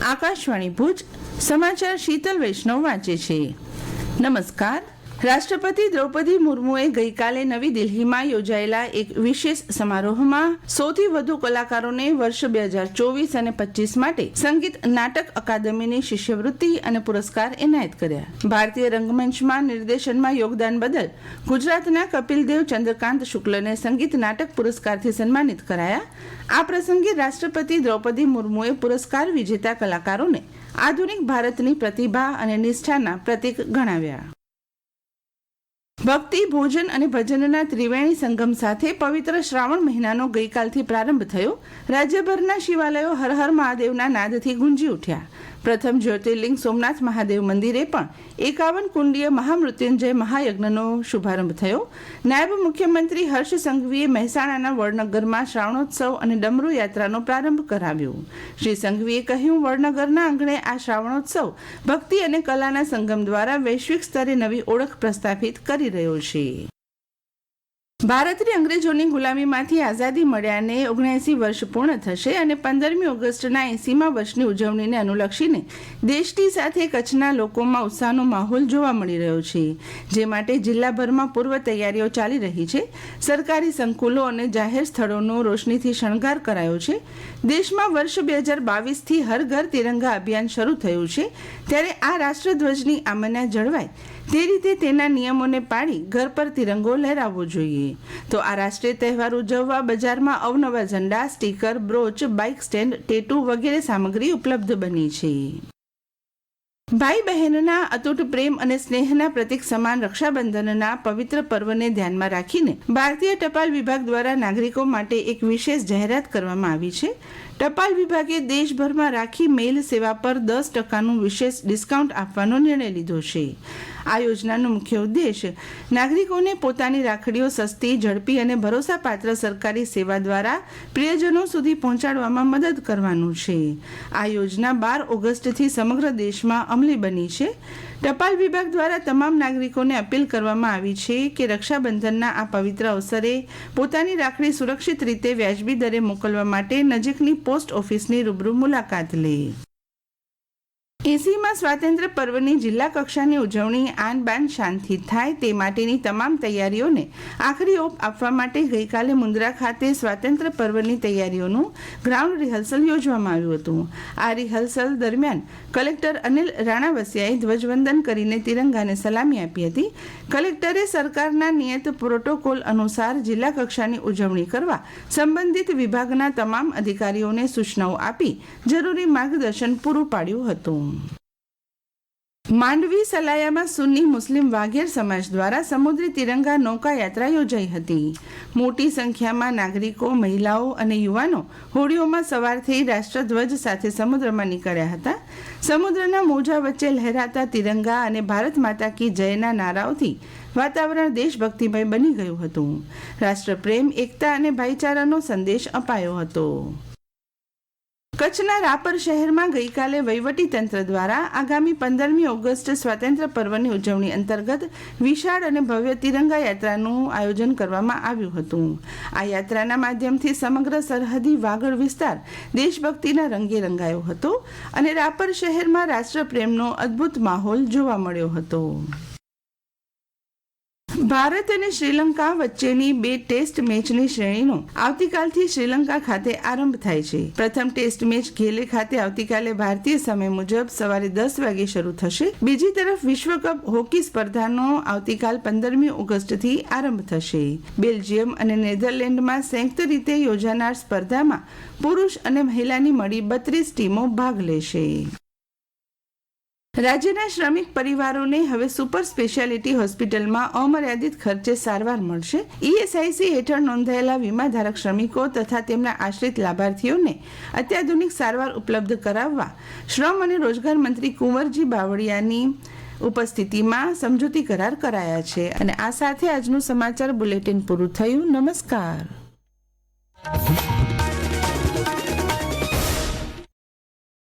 આકાશવાણી ભુજ સમાચાર શીતલ વૈષ્ણવ વાંચે છે. નમસ્કાર. રાષ્ટ્રપતિ દ્રૌપદી મુર્મુએ ગઈકાલે નવી દિલ્હીમાં યોજાયેલા એક વિશેષ સમારોહમાં સૌથી વધુ કલાકારોને વર્ષ 2024 અને 25 માટે સંગીત નાટક અકાદમીની શિષ્યવૃત્તિ અને પુરસ્કાર એનાયત કર્યા. ભારતીય રંગમંચમાં નિર્દેશનમાં યોગદાન બદલ ગુજરાતના કપિલદેવ ચંદ્રકાંત શુક્લને સંગીત નાટક પુરસ્કારથી સન્માનિત કરાયા. આ પ્રસંગે રાષ્ટ્રપતિ દ્રૌપદી મુર્મુએ પુરસ્કાર વિજેતા કલાકારોને આધુનિક ભારતની પ્રતિભા અને નિષ્ઠાના પ્રતીક ગણાવ્યા. ભક્તિ, ભોજન અને ભજનના ત્રિવેણી સંગમ સાથે પવિત્ર શ્રાવણ મહિનાનો ગઈકાલથી પ્રારંભ થયો. રાજ્યભરના શિવાલયો હર હર મહાદેવના નાદથી ગુંજી ઉઠ્યા. પ્રથમ જ્યોતિર્લિંગ સોમનાથ મહાદેવ મંદિરે પણ 51 કુંડીય મહામૃત્યુંજય મહાયજ્ઞનો શુભારંભ થયો. નાયબ મુખ્યમંત્રી હર્ષ સંઘવીએ મહેસાણાના વડનગરમાં શ્રાવણોત્સવ અને ડમરૂ યાત્રાનો પ્રારંભ કરાવ્યો. શ્રી સંઘવીએ કહ્યું, વડનગરના આંગણે આ શ્રાવણોત્સવ ભક્તિ અને કલાના સંગમ દ્વારા વૈશ્વિક સ્તરે નવી ઓળખ પ્રસ્થાપિત કરી રહ્યો છે. ભારતની અંગ્રેજોની ગુલામીમાંથી આઝાદી મળ્યાને 79 વર્ષ પૂર્ણ થશે અને 15મી ઓગસ્ટના 80મા વર્ષની ઉજવણીને અનુલક્ષીને દેશની સાથે કચ્છના લોકોમાં ઉત્સાહનો માહોલ જોવા મળી રહ્યો છે, જે માટે જિલ્લાભરમાં પૂર્વ તૈયારીઓ ચાલી રહી છે. સરકારી સંકુલો અને જાહેર સ્થળોનો રોશનીથી શણગાર કરાયો છે. દેશમાં વર્ષ 2022થી હર ઘર તિરંગા અભિયાન શરૂ થયું છે, ત્યારે આ રાષ્ટ્રધ્વજની આમના જળવાય તે રીતે તેના નિયમોને પાળી ઘર પર તિરંગો લહેરાવવો જોઈએ. તો આ રાષ્ટ્રીય તહેવાર ઉજવવા બજારમાં અવનવા ઝંડા, sticker, brooch, bike stand, tattoo વગેરે સામગ્રી ઉપલબ્ધ બની છે. ભાઈ બહેનના અતૂટ પ્રેમ અને સ્નેહના પ્રતીક સમાન રક્ષાબંધનના પવિત્ર પર્વને ધ્યાનમાં રાખીને ભારતીય ટપાલ વિભાગ દ્વારા નાગરિકો માટે એક વિશેષ જાહેરાત કરવામાં આવી છે. ટપાલ વિભાગે દેશભરમાં રાખી મેઇલ સેવા પર 10% વિશેષ ડિસ્કાઉન્ટ આપવાનો નિર્ણય લીધો છે. આ યોજનાનો મુખ્ય ઉદ્દેશ નાગરિકોને પોતાની રાખડીઓ સસ્તી, ઝડપી અને ભરોસાપાત્ર સરકારી સેવા દ્વારા પ્રિયજનો સુધી પહોંચાડવામાં મદદ કરવાનું છે. આ યોજના 12 ઓગસ્ટથી સમગ્ર દેશમાં અમલી બની છે. ટપાલ વિભાગ દ્વારા તમામ નાગરિકોને અપીલ કરવામાં આવી છે કે રક્ષાબંધનના આ પવિત્ર અવસરે પોતાની રાખડી સુરક્ષિત રીતે વ્યાજબી દરે મોકલવા માટે નજીકની પોસ્ટ ઓફિસની રૂબરૂ મુલાકાત લે. 80મા સ્વાતંત્ર્ય પર્વની જિલ્લા કક્ષાની ઉજવણી આન બાન શાનથી થાય તે માટેની તમામ તૈયારીઓને આખરી ઓપ આપવા માટે ગઈકાલે મુન્દ્રા ખાતે સ્વાતંત્ર્ય પર્વની તૈયારીઓનું ગ્રાઉન્ડ રિહર્સલ યોજવામાં આવ્યું હતું. આ રિહર્સલ દરમિયાન કલેક્ટર અનિલ રાણાવસિયાએ ધ્વજવંદન કરીને તિરંગાને સલામી આપી હતી. કલેક્ટરે સરકારના નિયત પ્રોટોકોલ અનુસાર જિલ્લા કક્ષાની ઉજવણી કરવા સંબંધિત વિભાગના તમામ અધિકારીઓને સૂચનાઓ આપી જરૂરી માર્ગદર્શન પૂરું પાડ્યું હતું. માંડવી સલાયામાં સુન્ની મુસ્લિમ વાઘેર સમાજ દ્વારા સમુદ્રી તિરંગા નૌકા યાત્રા યોજાઈ હતી. મોટી સંખ્યામાં નાગરિકો, મહિલાઓ અને યુવાનો હોડીઓમાં સવાર થઈ રાષ્ટ્રધ્વજ સાથે સમુદ્રમાં નીકળ્યા હતા. સમુદ્રના મોજા વચ્ચે લહેરાતા તિરંગા અને ભારત માતા કી જયના નારાઓથી વાતાવરણ દેશભક્તિમય બની ગયું હતું. રાષ્ટ્રપ્રેમ, એકતા અને ભાઈચારાનો સંદેશ અપાયો હતો. કચ્છના રાપર શહેરમાં ગઈકાલે વહીવટી તંત્ર દ્વારા આગામી 15મી ઓગસ્ટ સ્વાતંત્ર્ય પર્વની ઉજવણી અંતર્ગત વિશાળ અને ભવ્ય તિરંગા યાત્રાનું આયોજન કરવામાં આવ્યું હતું. આ યાત્રાના માધ્યમથી સમગ્ર સરહદી વાગડ વિસ્તાર દેશભક્તિના રંગે રંગાયો હતો અને રાપર શહેરમાં રાષ્ટ્રપ્રેમનો અદ્ભુત માહોલ જોવા મળ્યો હતો. ભારત અને શ્રીલંકા વચ્ચેની 2 ટેસ્ટ મેચની શ્રેણીનો આવતીકાલથી શ્રીલંકા ખાતે આરંભ થાય છે. પ્રથમ ટેસ્ટ મેચ ઘેલે ખાતે આવતીકાલે ભારતીય સમય મુજબ સવારે 10 વાગે શરૂ થશે. બીજી તરફ વિશ્વકપ હોકી સ્પર્ધાનો આવતીકાલ 15મી ઓગસ્ટથી આરંભ થશે. બેલ્જિયમ અને નેધરલેન્ડમાં સંયુક્ત રીતે યોજાનાર સ્પર્ધામાં પુરુષ અને મહિલાની મળી 32 ટીમો ભાગ લેશે. રાજ્યના શ્રમિક પરિવારોને હવે સુપર સ્પેશિયાલિટી હોસ્પિટલમાં અમર્યાદિત ખર્ચે સારવાર મળશે. ESIC હેઠળ નોંધાયેલા વીમાધારક શ્રમિકો તથા તેમના આશ્રિત લાભાર્થીઓને અત્યાધુનિક સારવાર ઉપલબ્ધ કરાવવા શ્રમ અને રોજગાર મંત્રી કુંવરજી બાવળિયાની ઉપસ્થિતિમાં સમજૂતી કરાર કરાયા છે. અને આ સાથે આજનું સમાચાર બુલેટિન પૂરું થયું. નમસ્કાર.